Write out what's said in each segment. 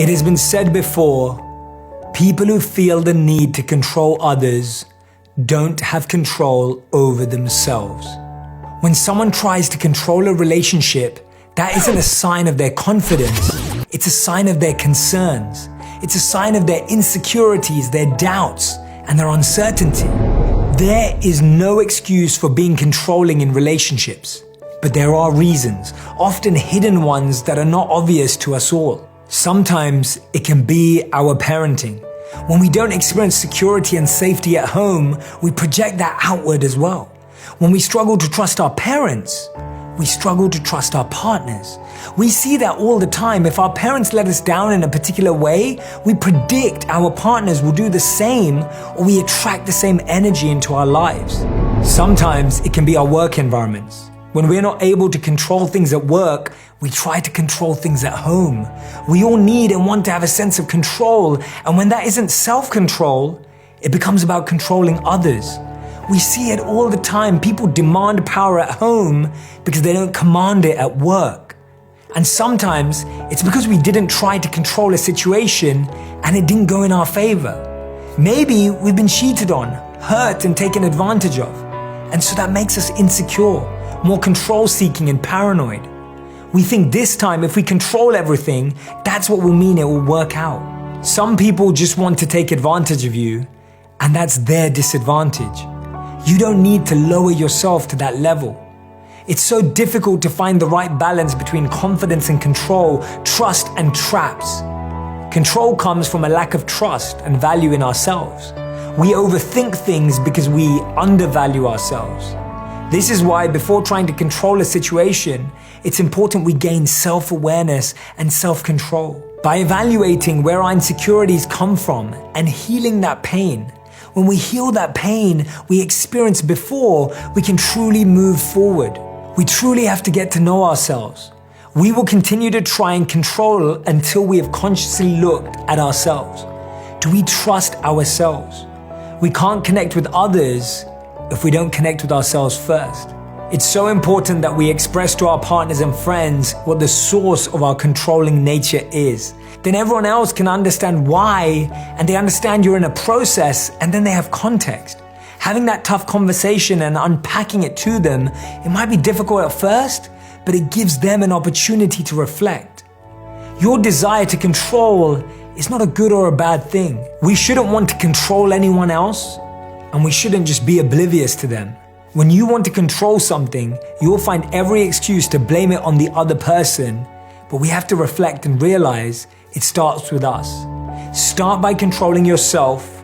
It has been said before, people who feel the need to control others don't have control over themselves. When someone tries to control a relationship, that isn't a sign of their confidence. It's a sign of their concerns. It's a sign of their insecurities, their doubts, and their uncertainty. There is no excuse for being controlling in relationships, but there are reasons, often hidden ones that are not obvious to us all. Sometimes it can be our parenting. When we don't experience security and safety at home, we project that outward as well. When we struggle to trust our parents, we struggle to trust our partners. We see that all the time. If our parents let us down in a particular way, we predict our partners will do the same, or we attract the same energy into our lives. Sometimes it can be our work environments. When we're not able to control things at work, we try to control things at home. We all need and want to have a sense of control, and when that isn't self-control, it becomes about controlling others. We see it all the time. People demand power at home because they don't command it at work. And sometimes it's because we didn't try to control a situation and it didn't go in our favor. Maybe we've been cheated on, hurt, and taken advantage of. And so that makes us insecure, more control-seeking and paranoid. We think this time if we control everything, that's what will mean it will work out. Some people just want to take advantage of you, and that's their disadvantage. You don't need to lower yourself to that level. It's so difficult to find the right balance between confidence and control, trust and traps. Control comes from a lack of trust and value in ourselves. We overthink things because we undervalue ourselves. This is why before trying to control a situation, it's important we gain self-awareness and self-control. By evaluating where our insecurities come from and healing that pain. When we heal that pain we experienced before, we can truly move forward. We truly have to get to know ourselves. We will continue to try and control until we have consciously looked at ourselves. Do we trust ourselves? We can't connect with others if we don't connect with ourselves first. It's so important that we express to our partners and friends what the source of our controlling nature is. Then everyone else can understand why, and they understand you're in a process, and then they have context. Having that tough conversation and unpacking it to them, it might be difficult at first, but it gives them an opportunity to reflect. Your desire to control is not a good or a bad thing. We shouldn't want to control anyone else, and we shouldn't just be oblivious to them. When you want to control something, you'll find every excuse to blame it on the other person, but we have to reflect and realize it starts with us. Start by controlling yourself,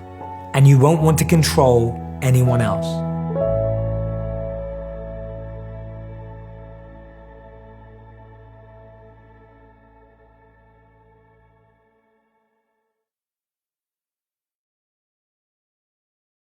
and you won't want to control anyone else.